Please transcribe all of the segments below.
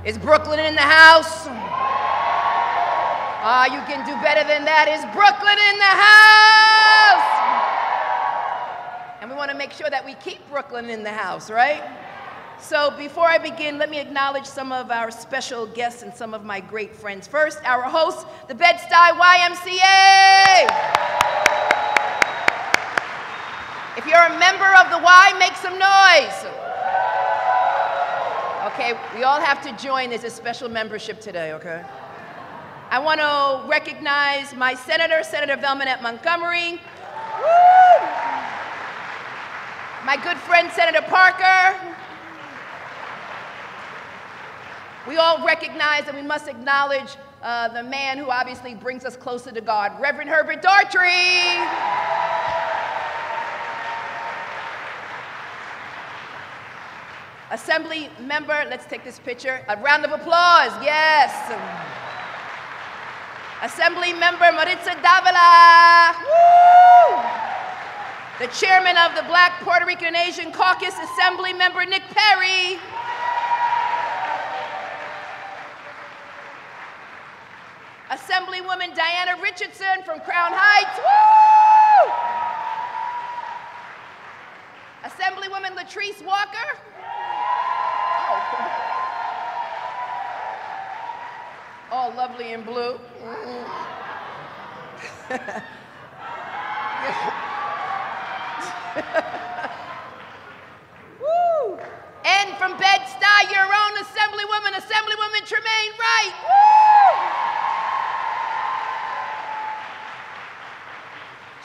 Is Brooklyn in the house? You can do better than that. Is Brooklyn in the house? And we want to make sure that we keep Brooklyn in the house, right? So before I begin, let me acknowledge some of our special guests and some of my great friends. First, our host, the Bed-Stuy YMCA. If you're a member of the Y, make some noise. Okay, we all have to join. There's a special membership today, okay? I want to recognize my senator, Senator Velmanette Montgomery. Woo! My good friend, Senator Parker. We all recognize and we must acknowledge the man who obviously brings us closer to God, Reverend Herbert Daughtry. Assembly member, let's take this picture. A round of applause, yes. Assembly member Maritza Davila. Woo! The chairman of the Black, Puerto Rican, and Asian Caucus, Assembly member Nick Perry. Assemblywoman Diana Richardson from Crown Heights. Woo! Assemblywoman Latrice Walker. All lovely in blue. Woo! And from Bed-Stuy, your own Assemblywoman Tremaine Wright. Woo!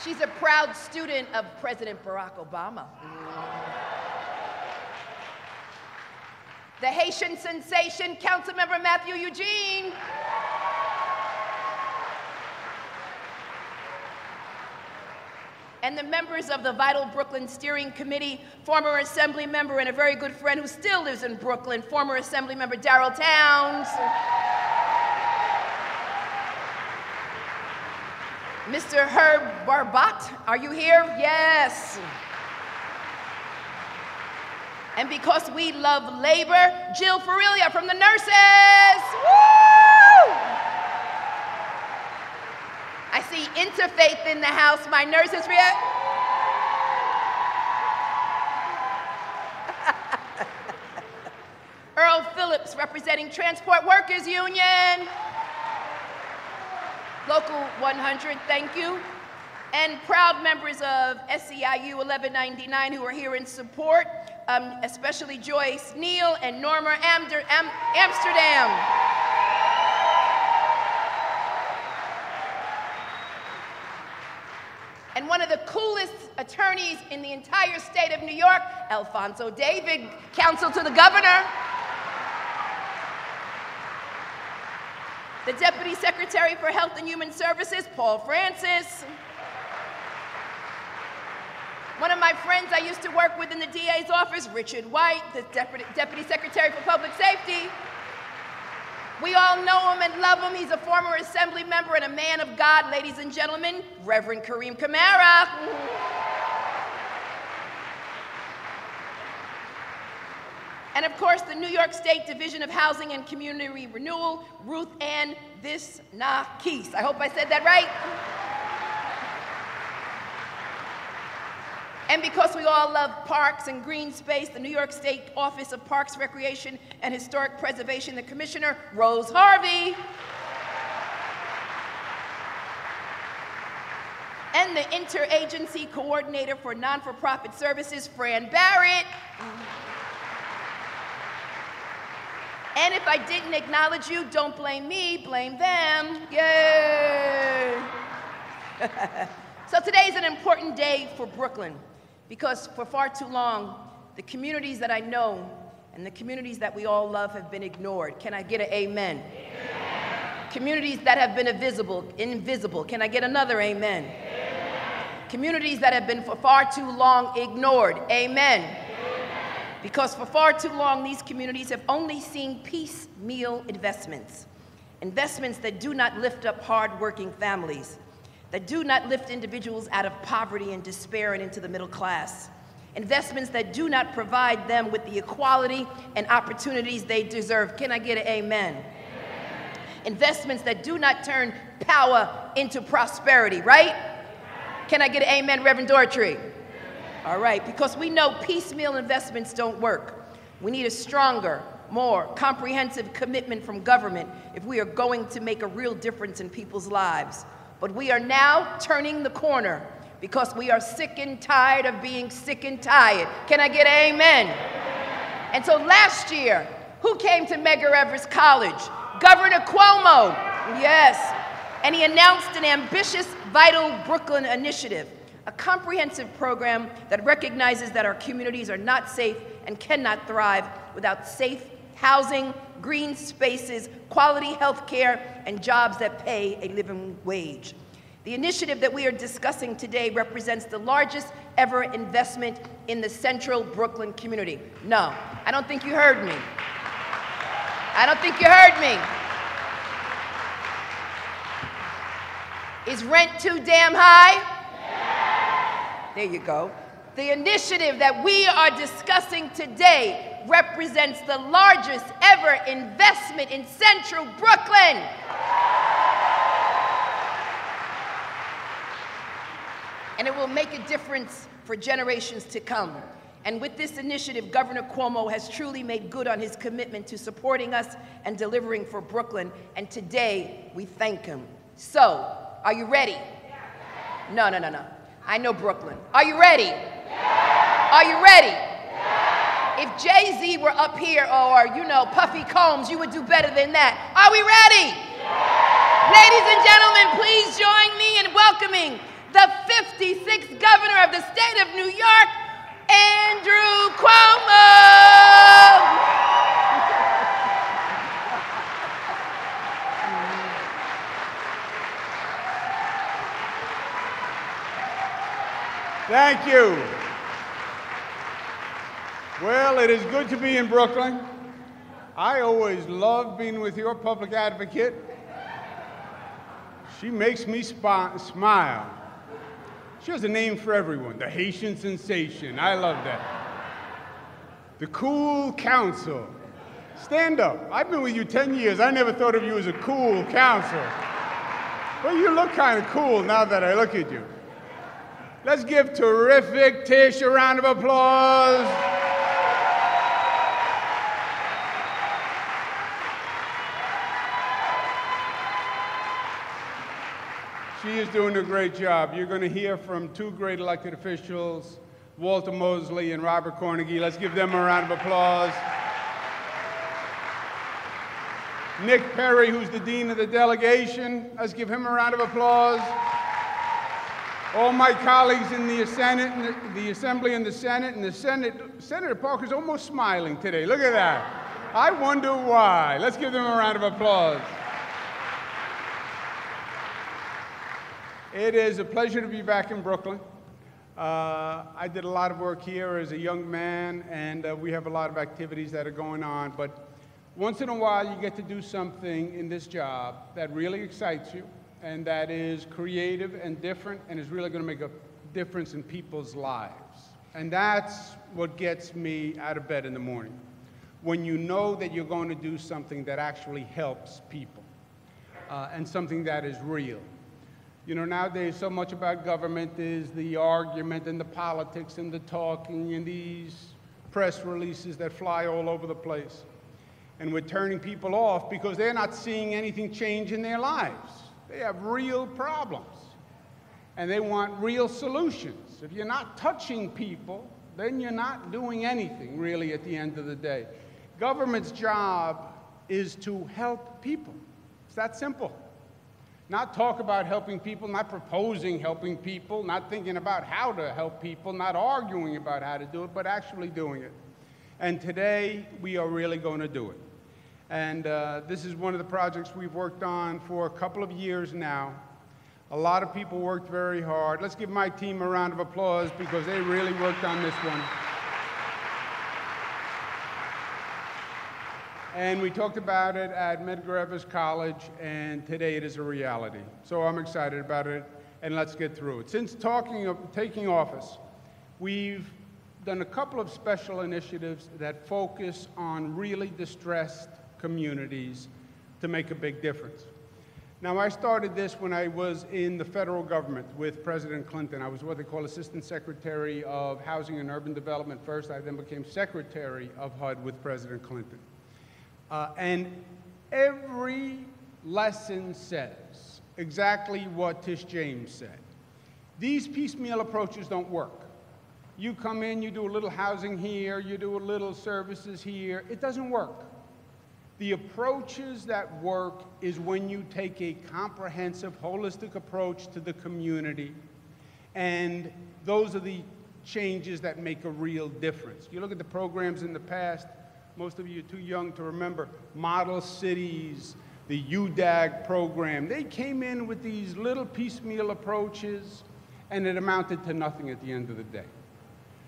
She's a proud student of President Barack Obama. The Haitian sensation, Councilmember Matthew Eugene. And the members of the Vital Brooklyn Steering Committee, former Assembly member and a very good friend who still lives in Brooklyn, former Assembly member Darrell Towns. Mr. Herb Barbat, are you here? Yes. And because we love labor, Jill Farilia from the nurses. Woo! I see Interfaith in the house, my nurses. Earl Phillips representing Transport Workers Union. Local 100, thank you. And proud members of SEIU 1199 who are here in support, especially Joyce Neal and Norma Amsterdam. And one of the coolest attorneys in the entire state of New York, Alfonso David, counsel to the governor. The Deputy Secretary for Health and Human Services, Paul Francis. One of my friends I used to work with in the DA's office, Richard White, the Deputy Secretary for Public Safety. We all know him and love him. He's a former Assembly member and a man of God, ladies and gentlemen, Reverend Kareem Kamara. And of course, the New York State Division of Housing and Community Renewal, Ruth Ann Visnakis. I hope I said that right. And because we all love parks and green space, the New York State Office of Parks, Recreation, and Historic Preservation, the Commissioner, Rose Harvey. And the Interagency Coordinator for Non-for-Profit Services, Fran Barrett. And if I didn't acknowledge you, don't blame me, blame them. Yay! So today is an important day for Brooklyn, because for far too long, the communities that I know and the communities that we all love have been ignored. Can I get an amen? Amen. Communities that have been invisible. Can I get another amen? Amen. Communities that have been for far too long ignored. Amen. Amen. Because for far too long, these communities have only seen piecemeal investments. Investments that do not lift up hard-working families, that do not lift individuals out of poverty and despair and into the middle class. investments that do not provide them with the equality and opportunities they deserve. Can I get an amen? Amen. Investments that do not turn power into prosperity, right? Can I get an amen, Reverend Doherty? Amen. All right, because we know piecemeal investments don't work. We need a stronger, more comprehensive commitment from government if we are going to make a real difference in people's lives. But we are now turning the corner because we are sick and tired of being sick and tired. Can I get an amen? And so last year, who came to Medgar Evers College? Governor Cuomo, yes. And he announced an ambitious, vital Brooklyn initiative, a comprehensive program that recognizes that our communities are not safe and cannot thrive without safe housing, green spaces, quality health care, and jobs that pay a living wage. The initiative that we are discussing today represents the largest ever investment in the central Brooklyn community. No, I don't think you heard me. I don't think you heard me. Is rent too damn high? Yes. There you go. The initiative that we are discussing today represents the largest ever investment in central Brooklyn. And it will make a difference for generations to come. And with this initiative, Governor Cuomo has truly made good on his commitment to supporting us and delivering for Brooklyn, and today we thank him. So, are you ready? No. I know Brooklyn. Are you ready? Are you ready? If Jay-Z were up here or, you know, Puffy Combs, you would do better than that. Are we ready? Ladies and gentlemen, please join me in welcoming the 56th governor of the state of New York, Andrew Cuomo. Thank you. Well, it is good to be in Brooklyn. I always love being with your public advocate. She makes me smile. She has a name for everyone, the Haitian sensation. I love that. The cool counsel. Stand up. I've been with you 10 years. I never thought of you as a cool counsel. But you look kind of cool now that I look at you. Let's give terrific Tish a round of applause. She is doing a great job. You're going to hear from two great elected officials, Walter Mosley and Robert Cornegy. Let's give them a round of applause. Nick Perry, who's the dean of the delegation. Let's give him a round of applause. All my colleagues in the Senate, the Assembly and the Senate, Senator Parker's almost smiling today. Look at that. I wonder why. Let's give them a round of applause. It is a pleasure to be back in Brooklyn. I did a lot of work here as a young man, and we have a lot of activities that are going on. But once in a while, you get to do something in this job that really excites you, and that is creative and different, and is really going to make a difference in people's lives. And that's what gets me out of bed in the morning, when you know that you're going to do something that actually helps people, and something that is real. You know, nowadays, so much about government is the argument and the politics and the talking and these press releases that fly all over the place. And we're turning people off because they're not seeing anything change in their lives. They have real problems, and they want real solutions. If you're not touching people, then you're not doing anything, really, at the end of the day. Government's job is to help people. It's that simple. Not talk about helping people, not proposing helping people, not thinking about how to help people, not arguing about how to do it, but actually doing it. And today, we are really going to do it. And this is one of the projects we've worked on for a couple of years now. A lot of people worked very hard. Let's give my team a round of applause because they really worked on this one. And we talked about it at Medgar Evers College, and today it is a reality. So I'm excited about it, and let's get through it. Since taking office, we've done a couple of special initiatives that focus on really distressed communities to make a big difference. Now, I started this when I was in the federal government with President Clinton. I was what they call Assistant Secretary of Housing and Urban Development first. I then became Secretary of HUD with President Clinton. And every lesson says exactly what Tish James said. These piecemeal approaches don't work. You come in, you do a little housing here, you do a little services here. It doesn't work. The approaches that work is when you take a comprehensive, holistic approach to the community, and those are the changes that make a real difference. You look at the programs in the past, most of you are too young to remember, Model Cities, the UDAG program. They came in with these little piecemeal approaches, and it amounted to nothing at the end of the day.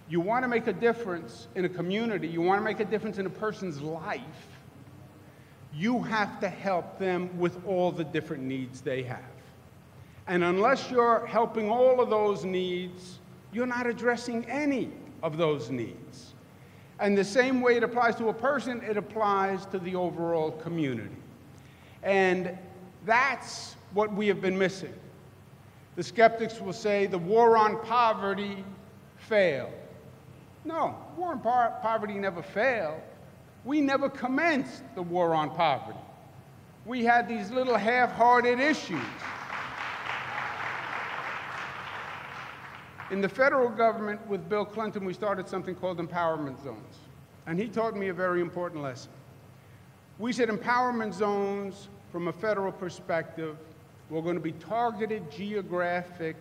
You want to make a difference in a community, you want to make a difference in a person's life, you have to help them with all the different needs they have. And unless you're helping all of those needs, you're not addressing any of those needs. And the same way it applies to a person, it applies to the overall community. And that's what we have been missing. The skeptics will say the war on poverty failed. No, war on poverty never failed. We never commenced the war on poverty. We had these little half-hearted issues. In the federal government with Bill Clinton, we started something called empowerment zones. And he taught me a very important lesson. We said empowerment zones, from a federal perspective, were going to be targeted, geographic,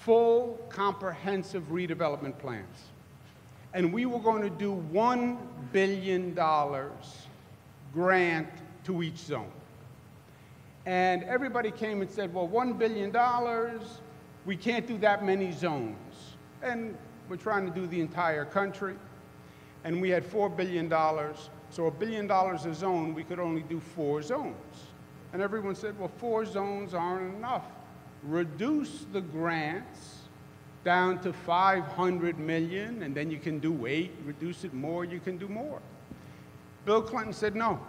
full, comprehensive redevelopment plans. And we were going to do $1 billion grant to each zone. And everybody came and said, well, $1 billion, we can't do that many zones. And we're trying to do the entire country. And we had $4 billion. So $1 billion a zone, we could only do 4 zones. And everyone said, well, 4 zones aren't enough. Reduce the grants down to 500 million, and then you can do 8, reduce it more, you can do more. Bill Clinton said no,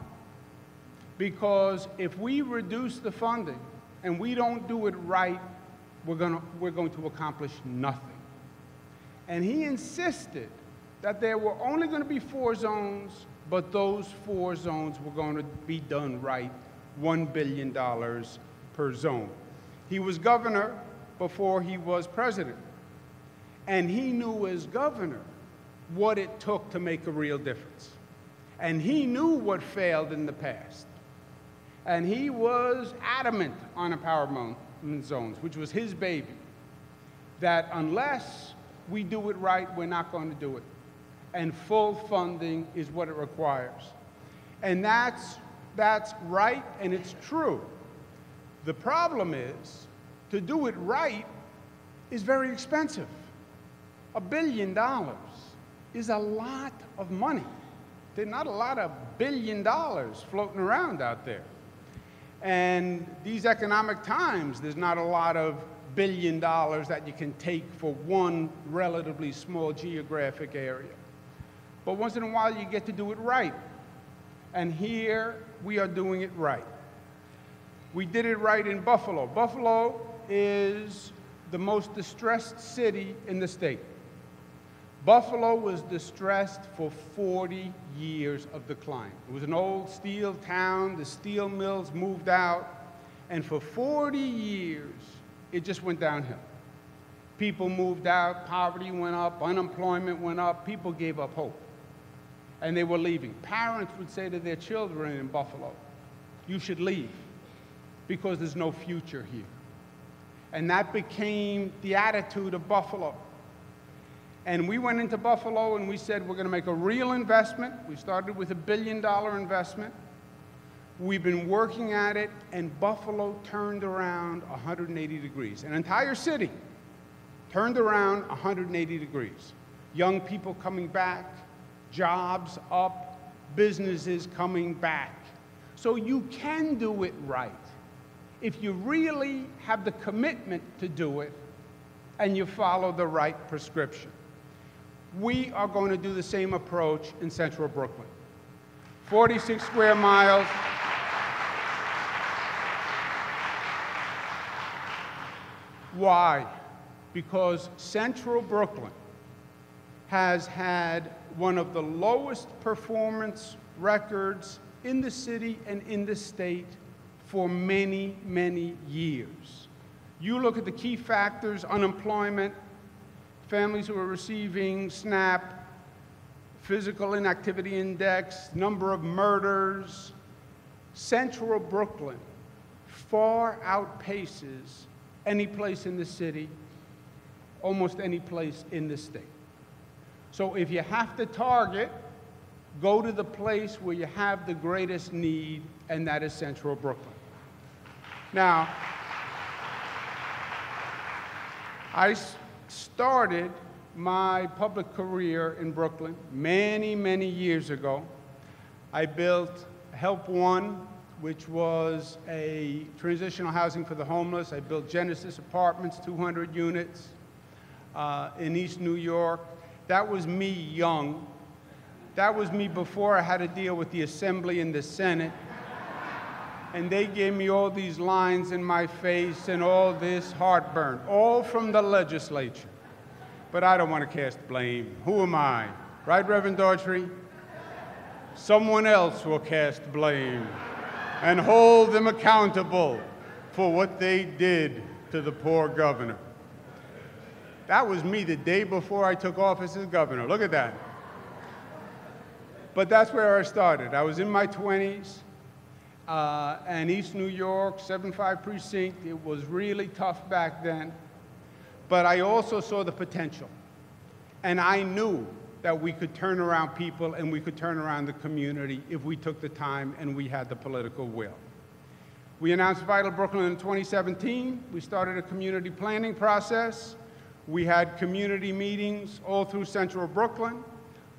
because if we reduce the funding and we don't do it right, we're going to accomplish nothing. And he insisted that there were only going to be 4 zones, but those 4 zones were going to be done right, $1 billion per zone. He was governor before he was president. And he knew as governor what it took to make a real difference. And he knew what failed in the past. And he was adamant on empowerment zones, which was his baby, that unless we do it right, we're not going to do it. And full funding is what it requires. And that's right, and it's true. The problem is, to do it right is very expensive. $1 billion is a lot of money. There's not a lot of $1 billion floating around out there. And these economic times, there's not a lot of $1 billion that you can take for one relatively small geographic area. But once in a while, you get to do it right. And here, we are doing it right. We did it right in Buffalo. Buffalo is the most distressed city in the state. Buffalo was distressed for 40 years of decline. It was an old steel town. The steel mills moved out. And for 40 years, it just went downhill. People moved out, poverty went up, unemployment went up, people gave up hope. And they were leaving. Parents would say to their children in Buffalo, you should leave because there's no future here. And that became the attitude of Buffalo. And we went into Buffalo and we said, we're going to make a real investment. We started with $1 billion investment. We've been working at it, and Buffalo turned around 180 degrees. An entire city turned around 180 degrees. Young people coming back, jobs up, businesses coming back. So you can do it right if you really have the commitment to do it and you follow the right prescription. We are going to do the same approach in central Brooklyn. 46 square miles. Why? Because central Brooklyn has had one of the lowest performance records in the city and in the state for many, many years. You look at the key factors: unemployment, families who are receiving SNAP, physical inactivity index, number of murders. Central Brooklyn far outpaces any place in the city, almost any place in the state. So if you have to target, go to the place where you have the greatest need, and that is central Brooklyn. Now, I started my public career in Brooklyn many, many years ago. I built Help One, which was a transitional housing for the homeless. I built Genesis Apartments, 200 units in East New York. That was me young. That was me before I had to deal with the Assembly and the Senate. And they gave me all these lines in my face and all this heartburn, all from the legislature. But I don't want to cast blame. Who am I? Right, Reverend Daughtry? Someone else will cast blame and hold them accountable for what they did to the poor governor. That was me the day before I took office as governor. Look at that. But that's where I started. I was in my 20s, and East New York, 7-5 precinct, it was really tough back then. But I also saw the potential. And I knew that we could turn around people and we could turn around the community if we took the time and we had the political will. We announced Vital Brooklyn in 2017. We started a community planning process. We had community meetings all through central Brooklyn.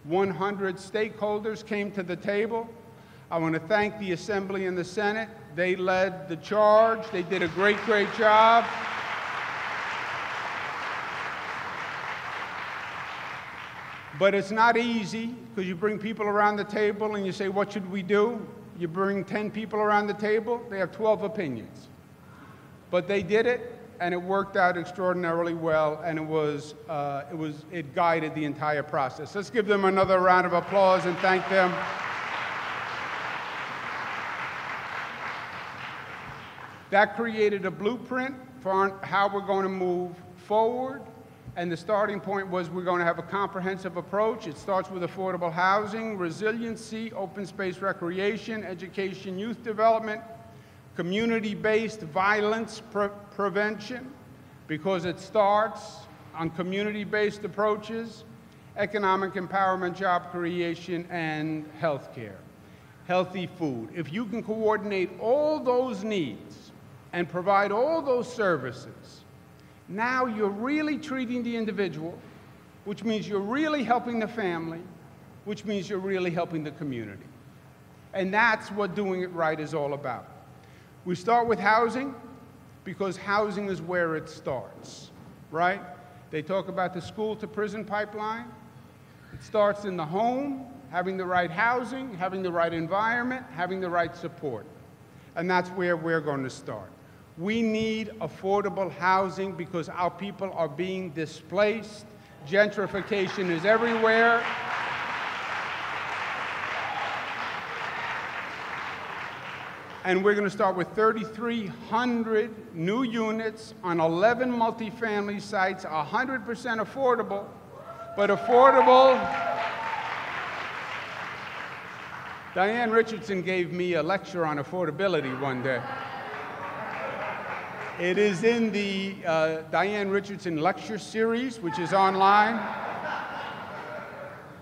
100 stakeholders came to the table. I want to thank the Assembly and the Senate. They led the charge. They did a great, great job. But it's not easy, because you bring people around the table and you say, what should we do? You bring 10 people around the table, they have 12 opinions. But they did it, and it worked out extraordinarily well, and it guided the entire process. Let's give them another round of applause and thank them. That created a blueprint for how we're going to move forward. And the starting point was we're going to have a comprehensive approach. It starts with affordable housing, resiliency, open space recreation, education, youth development, community-based violence prevention, because it starts on community-based approaches, economic empowerment, job creation, and healthcare, healthy food. If you can coordinate all those needs and provide all those services, now you're really treating the individual, which means you're really helping the family, which means you're really helping the community. And that's what doing it right is all about. We start with housing because housing is where it starts, right? They talk about the school to prison pipeline. It starts in the home, having the right housing, having the right environment, having the right support. And that's where we're going to start. We need affordable housing because our people are being displaced. Gentrification is everywhere. And we're going to start with 3,300 new units on 11 multifamily sites, 100% affordable, but affordable. Diane Richardson gave me a lecture on affordability one day. It is in the Diane Richardson lecture series, which is online.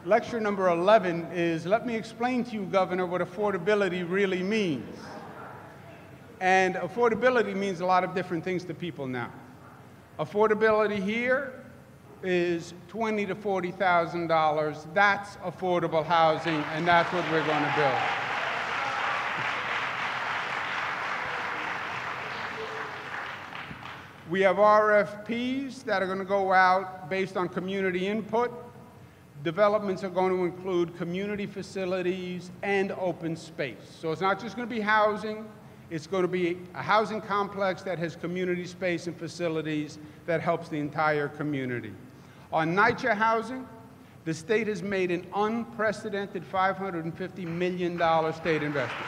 Lecture number 11 is, let me explain to you, Governor, what affordability really means. And affordability means a lot of different things to people now. Affordability here is $20,000 to $40,000. That's affordable housing, and that's what we're going to build. We have RFPs that are going to go out based on community input. developments are going to include community facilities and open space. So it's not just going to be housing, it's going to be a housing complex that has community space and facilities that helps the entire community. On NYCHA housing, the state has made an unprecedented $550 million state investment.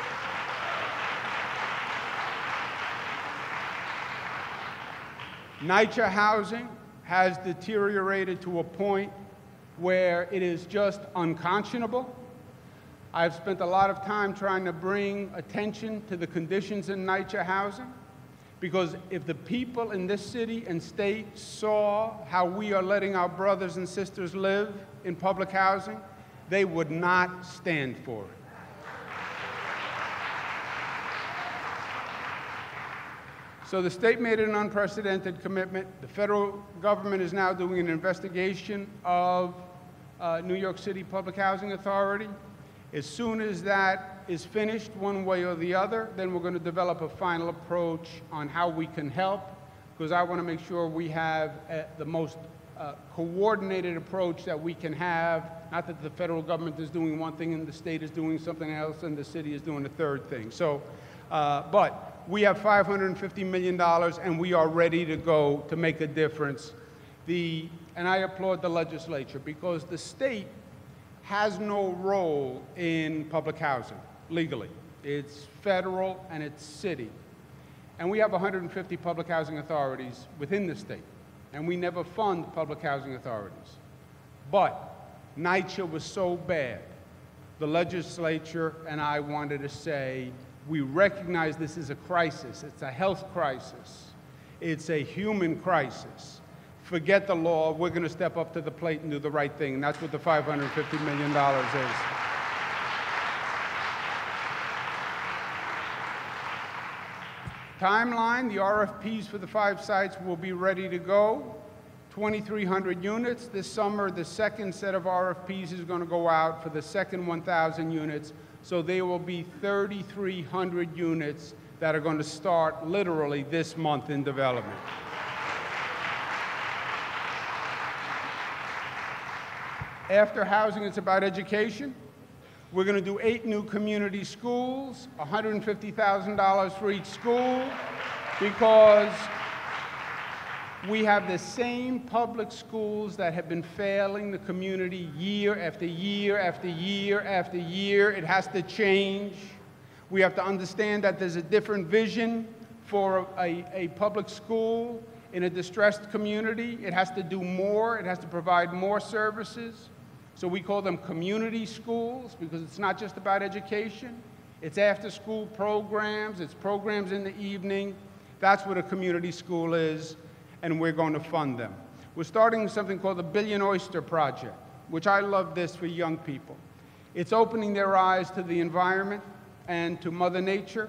NYCHA housing has deteriorated to a point where it is just unconscionable. I've spent a lot of time trying to bring attention to the conditions in NYCHA housing, because if the people in this city and state saw how we are letting our brothers and sisters live in public housing, they would not stand for it. So the state made an unprecedented commitment. The federal government is now doing an investigation of New York City Public Housing Authority. As soon as that is finished, one way or the other, then we're going to develop a final approach on how we can help, because I want to make sure we have the most coordinated approach that we can have. Not that the federal government is doing one thing and the state is doing something else and the city is doing a third thing. So, but we have $550 million and we are ready to go to make a difference. And I applaud the legislature, because the state has no role in public housing legally. It's federal and it's city. And we have 150 public housing authorities within the state, and we never fund public housing authorities. But NYCHA was so bad, the legislature and I wanted to say, we recognize this is a crisis. It's a health crisis. It's a human crisis. Forget the law. We're going to step up to the plate and do the right thing. And that's what the $550 million is. Timeline, the RFPs for the 5 sites will be ready to go. 2,300 units. This summer, the second set of RFPs is going to go out for the second 1,000 units. So there will be 3,300 units that are going to start literally this month in development. After housing, it's about education. We're going to do 8 new community schools, $150,000 for each school, because we have the same public schools that have been failing the community year after year after year after year. It has to change. We have to understand that there's a different vision for a public school in a distressed community. It has to do more. It has to provide more services. So we call them community schools, because it's not just about education. It's after-school programs. It's programs in the evening. That's what a community school is, and we're going to fund them. We're starting something called the Billion Oyster Project, which I love this for young people. It's opening their eyes to the environment and to Mother Nature,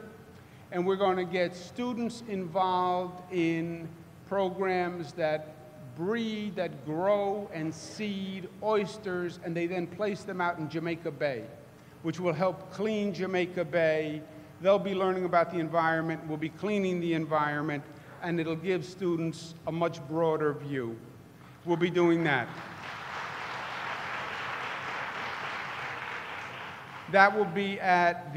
and we're going to get students involved in programs that breed, that grow and seed oysters, and they then place them out in Jamaica Bay, which will help clean Jamaica Bay. They'll be learning about the environment, we'll be cleaning the environment, and it'll give students a much broader view. We'll be doing that. That will be at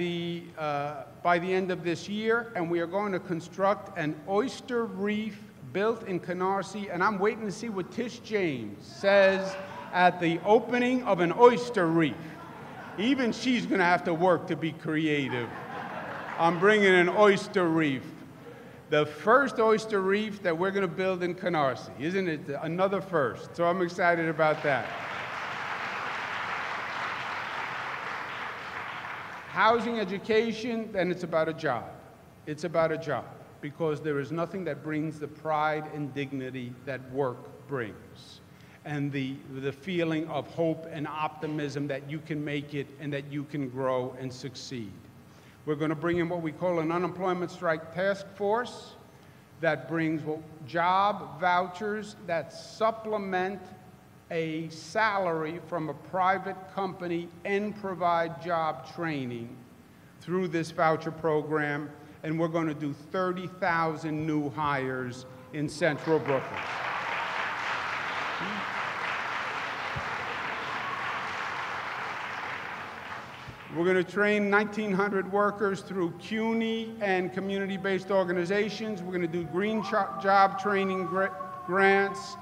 by the end of this year, and we are going to construct an oyster reef built in Canarsie, and I'm waiting to see what Tish James says at the opening of an oyster reef. Even she's going to have to work to be creative. I'm bringing an oyster reef. The first oyster reef that we're going to build in Canarsie. Isn't it another first? So I'm excited about that. Housing, education, then it's about a job. It's about a job, because there is nothing that brings the pride and dignity that work brings, and the feeling of hope and optimism that you can make it and that you can grow and succeed. We're going to bring in what we call an unemployment strike task force that brings job vouchers that supplement a salary from a private company and provide job training through this voucher program. And we're going to do 30,000 new hires in Central Brooklyn. We're going to train 1,900 workers through CUNY and community-based organizations. We're going to do green job training grants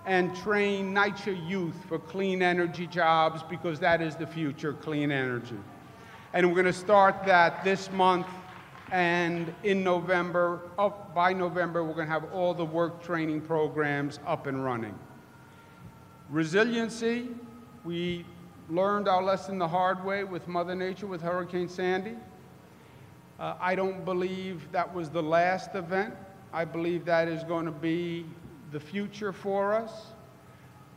and train NYCHA youth for clean energy jobs, because that is the future, clean energy. And we're going to start that this month, and in November, by November, we're going to have all the work training programs up and running. Resiliency, we learned our lesson the hard way with Mother Nature, with Hurricane Sandy. I don't believe that was the last event. I believe that is going to be the future for us.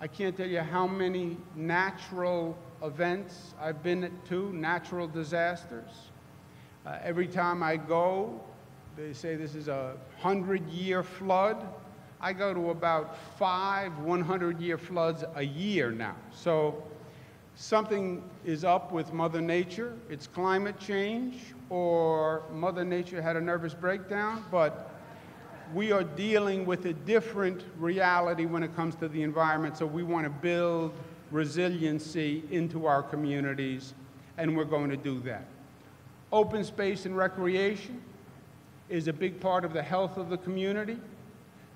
I can't tell you how many natural events I've been to, natural disasters. Every time I go, they say this is a 100-year flood. I go to about 5 100-year floods a year now. So something is up with Mother Nature. It's climate change, or Mother Nature had a nervous breakdown, but we are dealing with a different reality when it comes to the environment, so we want to build resiliency into our communities, and we're going to do that. Open space and recreation is a big part of the health of the community.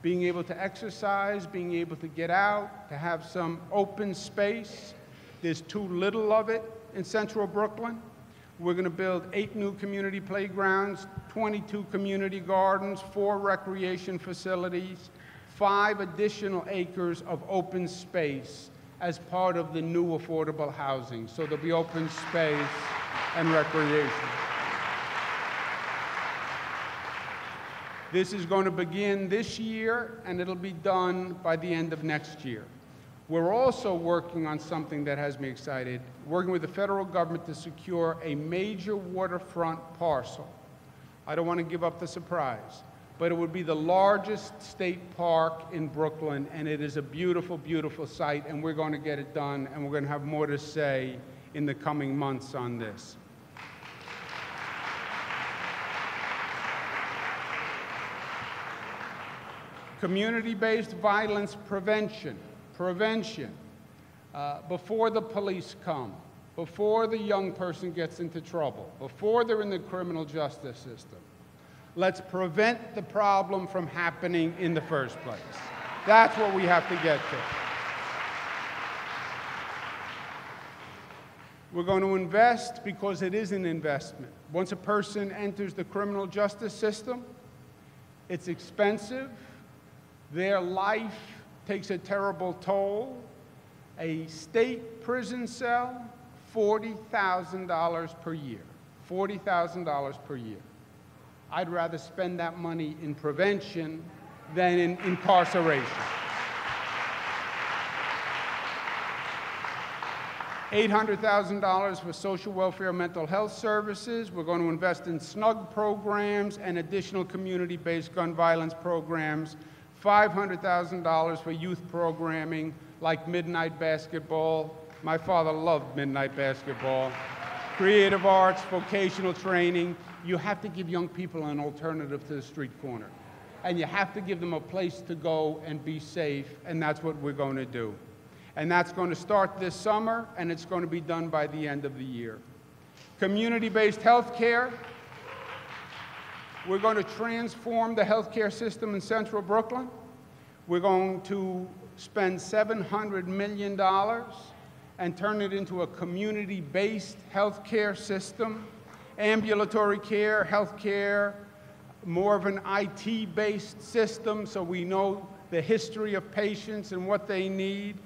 Being able to exercise, being able to get out, to have some open space. There's too little of it in central Brooklyn. We're going to build 8 new community playgrounds, 22 community gardens, 4 recreation facilities, 5 additional acres of open space as part of the new affordable housing. So there'll be open space and recreation. This is going to begin this year, and it'll be done by the end of next year. We're also working on something that has me excited, working with the federal government to secure a major waterfront parcel. I don't want to give up the surprise, but it would be the largest state park in Brooklyn, and it is a beautiful, beautiful site, and we're going to get it done, and we're going to have more to say in the coming months on this. Community-based violence prevention. Before the police come, before the young person gets into trouble, before they're in the criminal justice system. Let's prevent the problem from happening in the first place. That's what we have to get to. We're going to invest because it is an investment. Once a person enters the criminal justice system, it's expensive. Their life takes a terrible toll. A state prison cell, $40,000 per year. $40,000 per year. I'd rather spend that money in prevention than in incarceration. $800,000 for social welfare and mental health services. We're going to invest in SNUG programs and additional community-based gun violence programs. $500,000 for youth programming like midnight basketball. My father loved midnight basketball. Creative arts, vocational training. You have to give young people an alternative to the street corner. And you have to give them a place to go and be safe, and that's what we're going to do. And that's going to start this summer, and it's going to be done by the end of the year. Community-based health care. We're going to transform the healthcare system in central Brooklyn. We're going to spend $700 million and turn it into a community-based healthcare system, ambulatory care, healthcare, more of an IT-based system so we know the history of patients and what they need.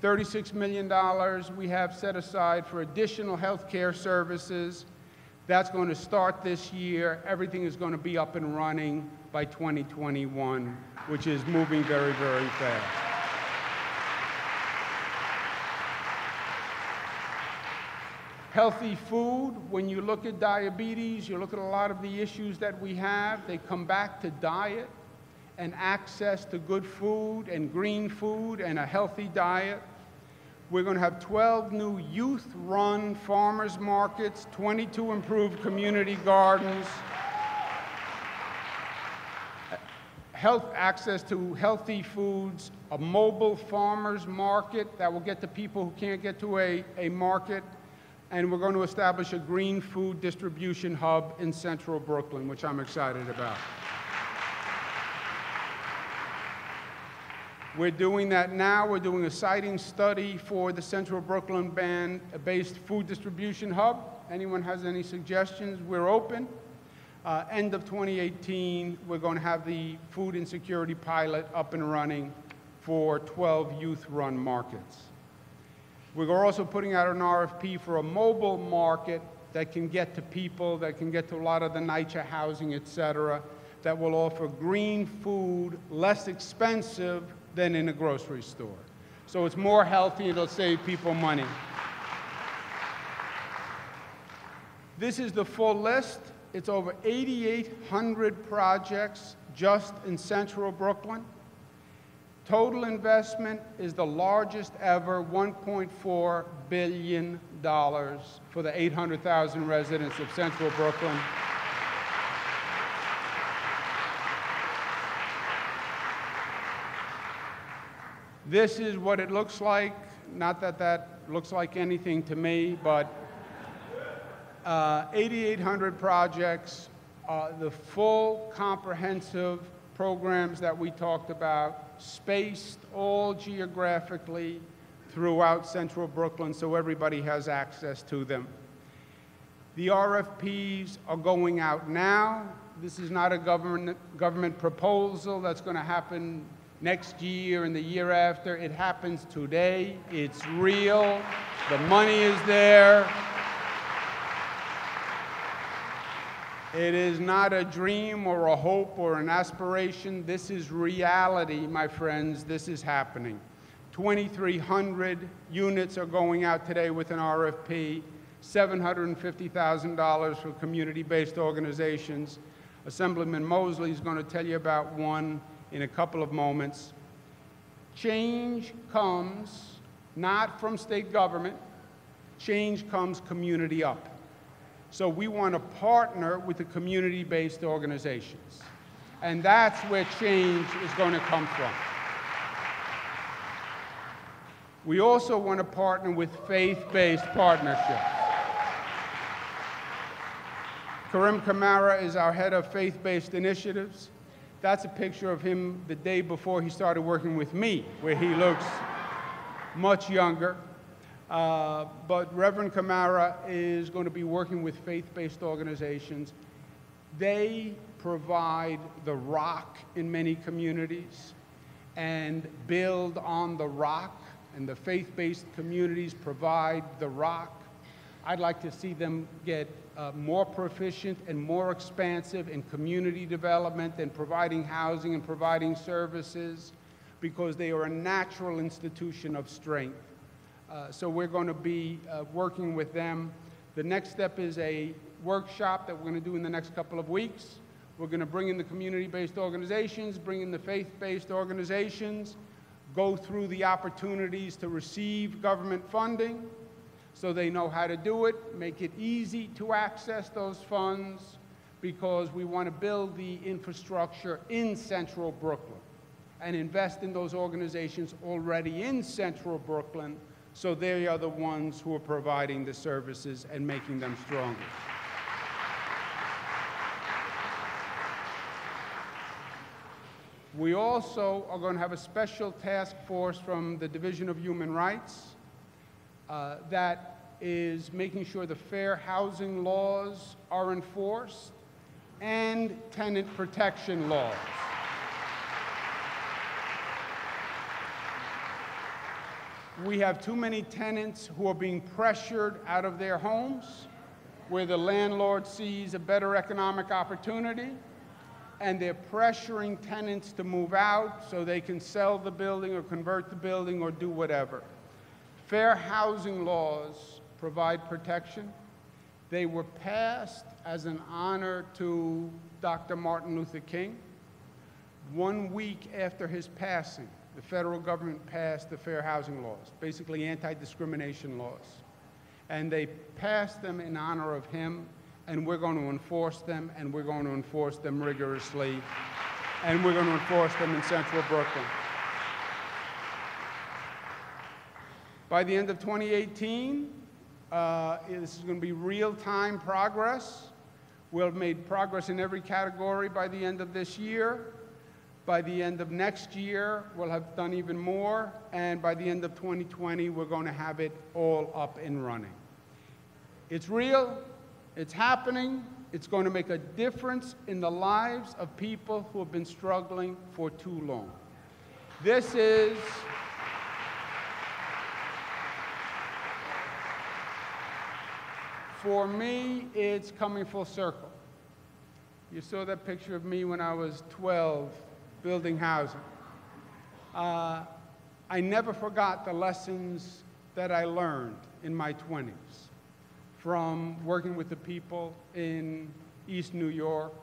$36 million we have set aside for additional healthcare services. That's going to start this year. Everything is going to be up and running by 2021, which is moving very, very fast. Healthy food. When you look at diabetes, you look at a lot of the issues that we have, they come back to diet and access to good food and green food and a healthy diet. We're going to have 12 new youth-run farmers markets, 22 improved community gardens, health access to healthy foods, a mobile farmers market that will get to people who can't get to a market, And we're going to establish a green food distribution hub in central Brooklyn, which I'm excited about. We're doing that now. We're doing a siting study for the central Brooklyn-based food distribution hub. Anyone has any suggestions? We're open. End of 2018, we're going to have the food insecurity pilot up and running for 12 youth-run markets. We're also putting out an RFP for a mobile market that can get to people, that can get to a lot of the NYCHA housing, et cetera, that will offer green food less expensive than in a grocery store. So it's more healthy, it'll save people money. This is the full list. It's over 8,800 projects just in central Brooklyn. Total investment is the largest ever, $1.4 billion for the 800,000 residents of central Brooklyn. This is what it looks like. Not that that looks like anything to me, but 8,800 projects, the full comprehensive programs that we talked about, spaced all geographically throughout central Brooklyn so everybody has access to them. The RFPs are going out now. This is not a government proposal that's going to happen next year and the year after. It happens today. It's real. The money is there. It is not a dream or a hope or an aspiration. This is reality, my friends. This is happening. 2,300 units are going out today with an RFP, $750,000 for community-based organizations. Assemblyman Mosley is going to tell you about one in a couple of moments. Change comes not from state government. Change comes community up. So we want to partner with the community-based organizations. And that's where change is going to come from. We also want to partner with faith-based partnerships. Karim Kamara is our head of faith-based initiatives. That's a picture of him the day before he started working with me, where he looks much younger. But Reverend Kamara is going to be working with faith-based organizations. They provide the rock in many communities and build on the rock, and the faith-based communities provide the rock. I'd like to see them get more proficient and more expansive in community development and providing housing and providing services, because they are a natural institution of strength. So we're going to be working with them. The next step is a workshop that we're going to do in the next couple of weeks. We're going to bring in the community-based organizations, bring in the faith-based organizations, go through the opportunities to receive government funding so they know how to do it, make it easy to access those funds, because we want to build the infrastructure in central Brooklyn and invest in those organizations already in central Brooklyn, so they are the ones who are providing the services and making them stronger. We also are going to have a special task force from the Division of Human Rights that is making sure the fair housing laws are enforced and tenant protection laws. We have too many tenants who are being pressured out of their homes, where the landlord sees a better economic opportunity, and they're pressuring tenants to move out so they can sell the building or convert the building or do whatever. Fair housing laws provide protection. They were passed as an honor to Dr. Martin Luther King. 1 week after his passing, the federal government passed the fair housing laws, basically anti-discrimination laws. And they passed them in honor of him, and we're going to enforce them, and we're going to enforce them rigorously, and we're going to enforce them in central Brooklyn. By the end of 2018, This is going to be real-time progress. We'll have made progress in every category by the end of this year. By the end of next year, we'll have done even more. And by the end of 2020, we're going to have it all up and running. It's real. It's happening. It's going to make a difference in the lives of people who have been struggling for too long. This is for me, it's coming full circle. You saw that picture of me when I was 12, building housing. I never forgot the lessons that I learned in my 20s from working with the people in East New York.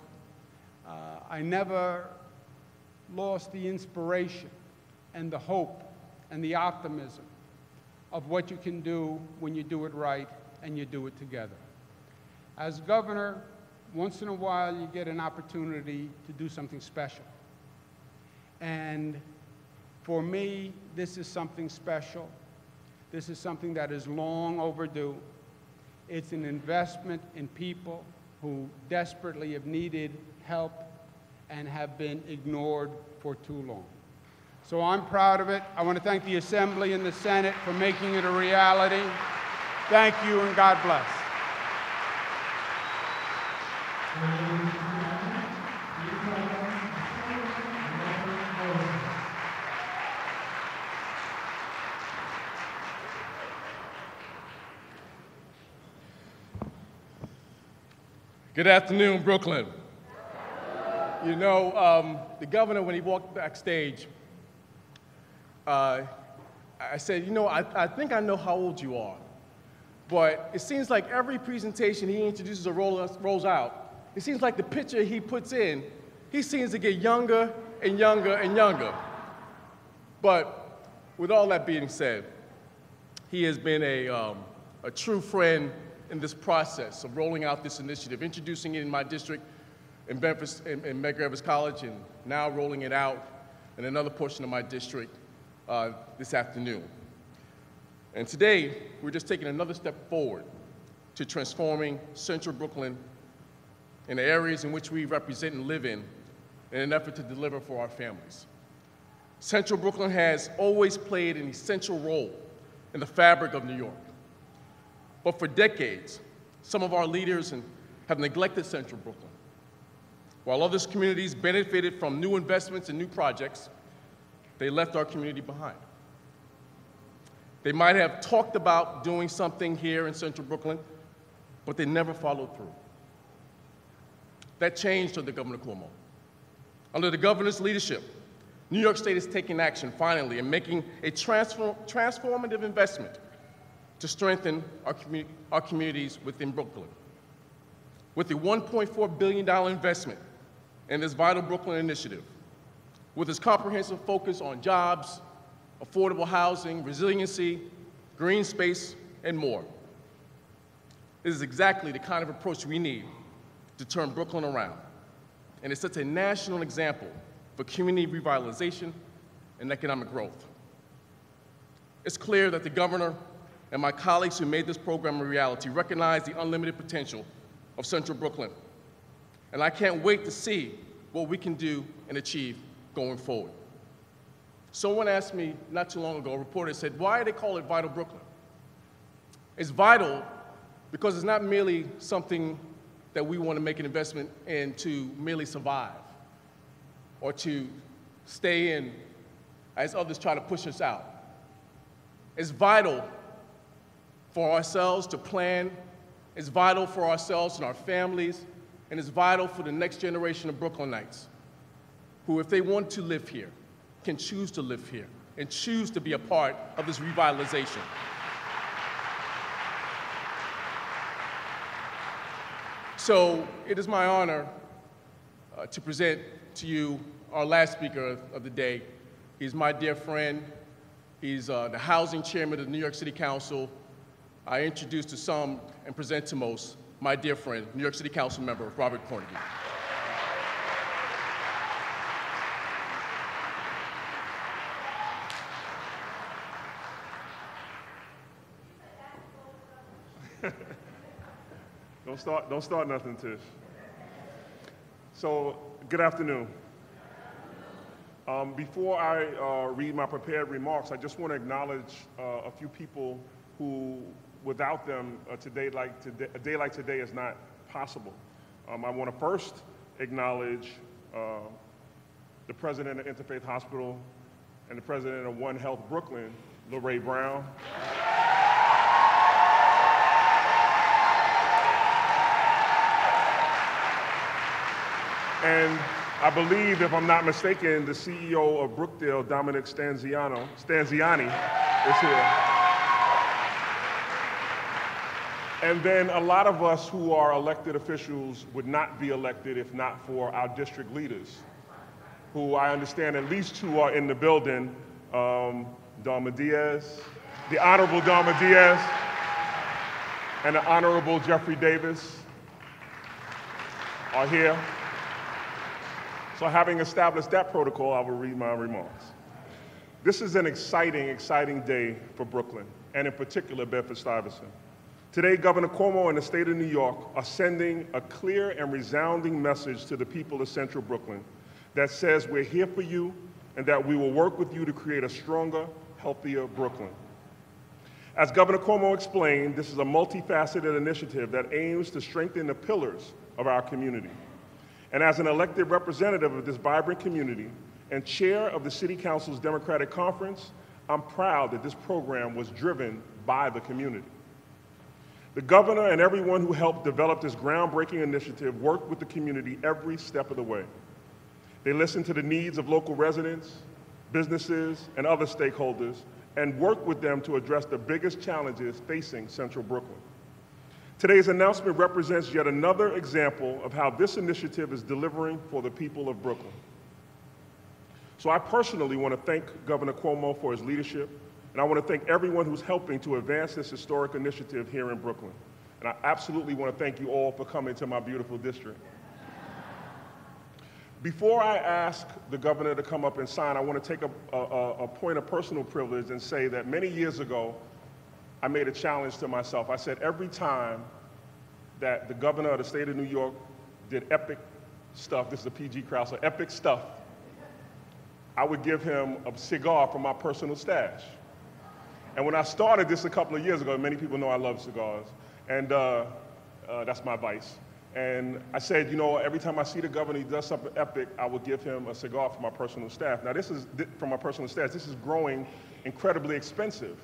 I never lost the inspiration and the hope and the optimism of what you can do when you do it right and you do it together. As governor, once in a while you get an opportunity to do something special. And for me, this is something special. This is something that is long overdue. It's an investment in people who desperately have needed help and have been ignored for too long. So I'm proud of it. I want to thank the Assembly and the Senate for making it a reality. Thank you, and God bless. Good afternoon, Brooklyn. You know, the governor, when he walked backstage, I said, you know, I think I know how old you are, but it seems like every presentation he introduces or rolls out, it seems like the picture he puts in, he seems to get younger and younger and younger. But with all that being said, he has been a true friend in this process of rolling out this initiative, introducing it in my district in Memphis, in Medgar Evers College, and now rolling it out in another portion of my district this afternoon. And today, we're just taking another step forward to transforming Central Brooklyn in the areas in which we represent and live in an effort to deliver for our families. Central Brooklyn has always played an essential role in the fabric of New York. But for decades, some of our leaders have neglected Central Brooklyn. While other communities benefited from new investments and new projects, they left our community behind. They might have talked about doing something here in Central Brooklyn, but they never followed through. That changed under Governor Cuomo. Under the governor's leadership, New York State is taking action finally and making a transformative investment to strengthen our communities within Brooklyn. With the $1.4 billion investment in this vital Brooklyn initiative, with its comprehensive focus on jobs, affordable housing, resiliency, green space, and more. This is exactly the kind of approach we need to turn Brooklyn around. And it sets a national example for community revitalization and economic growth. It's clear that the governor and my colleagues who made this program a reality recognize the unlimited potential of Central Brooklyn. And I can't wait to see what we can do and achieve going forward. Someone asked me not too long ago, a reporter said, why do they call it Vital Brooklyn? It's vital because it's not merely something that we want to make an investment in to merely survive or to stay in as others try to push us out. It's vital for ourselves to plan. It's vital for ourselves and our families, and it's vital for the next generation of Brooklynites who, if they want to live here, can choose to live here and choose to be a part of this revitalization. So it is my honor to present to you our last speaker of the day. He's my dear friend. He's the housing chairman of the New York City Council. I introduce to some and present to most my dear friend, New York City Council member, Robert Cornegy. Don't start nothing, Tish. So, good afternoon. Before I read my prepared remarks, I just want to acknowledge a few people who, without them, a day like today is not possible. I want to first acknowledge the president of Interfaith Hospital and the president of One Health Brooklyn, LaRae Brown. And I believe, if I'm not mistaken, the CEO of Brookdale, Dominic Stanziani, is here. And then a lot of us who are elected officials would not be elected if not for our district leaders, who I understand at least two are in the building. Dalma Diaz, the Honorable Dalma Diaz, and the Honorable Jeffrey Davis are here. So having established that protocol, I will read my remarks. This is an exciting, exciting day for Brooklyn, and in particular, Bedford-Stuyvesant. Today, Governor Cuomo and the state of New York are sending a clear and resounding message to the people of Central Brooklyn that says we're here for you and that we will work with you to create a stronger, healthier Brooklyn. As Governor Cuomo explained, this is a multifaceted initiative that aims to strengthen the pillars of our community. And as an elected representative of this vibrant community and chair of the City Council's Democratic Conference, I'm proud that this program was driven by the community. The governor and everyone who helped develop this groundbreaking initiative worked with the community every step of the way. They listened to the needs of local residents, businesses, and other stakeholders, and worked with them to address the biggest challenges facing Central Brooklyn. Today's announcement represents yet another example of how this initiative is delivering for the people of Brooklyn. So I personally want to thank Governor Cuomo for his leadership, and I want to thank everyone who's helping to advance this historic initiative here in Brooklyn. And I absolutely want to thank you all for coming to my beautiful district. Before I ask the governor to come up and sign, I want to take a point of personal privilege and say that many years ago, I made a challenge to myself. I said every time that the governor of the state of New York did epic stuff, this is a PG crowd, so epic stuff, I would give him a cigar from my personal stash. And when I started this a couple of years ago, many people know I love cigars, and that's my vice. And I said, you know, every time I see the governor, he does something epic, I would give him a cigar from my personal stash. Now this is, from my personal stash, this is growing incredibly expensive,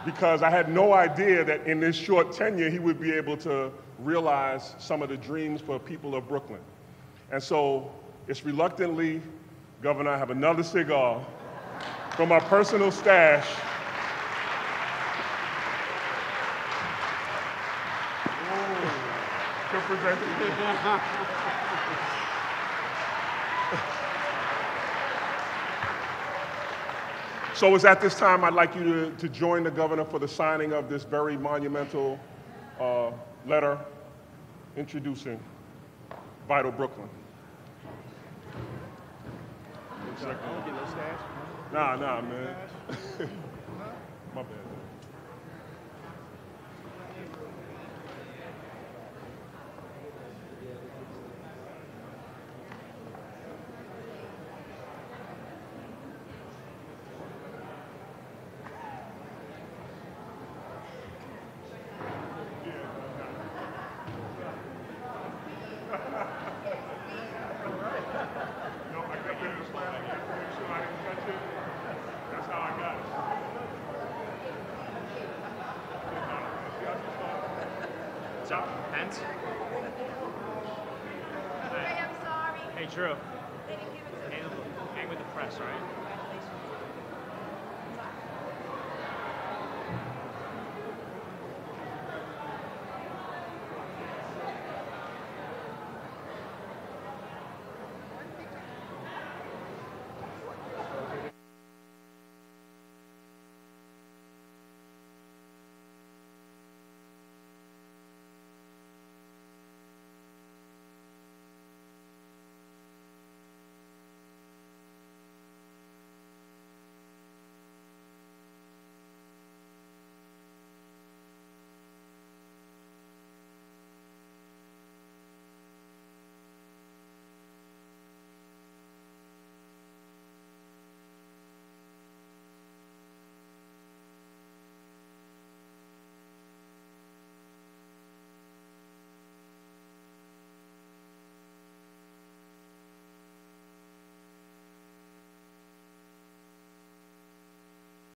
because I had no idea that in this short tenure, he would be able to realize some of the dreams for people of Brooklyn. And so it's reluctantly, Governor, I have another cigar from my personal stash. To present to you. So it's at this time I'd like you to join the governor for the signing of this very monumental letter introducing Vital Brooklyn. Nah, man. My bad. Hands? Hey, I'm sorry. Hey, Drew. Hang with the press, right?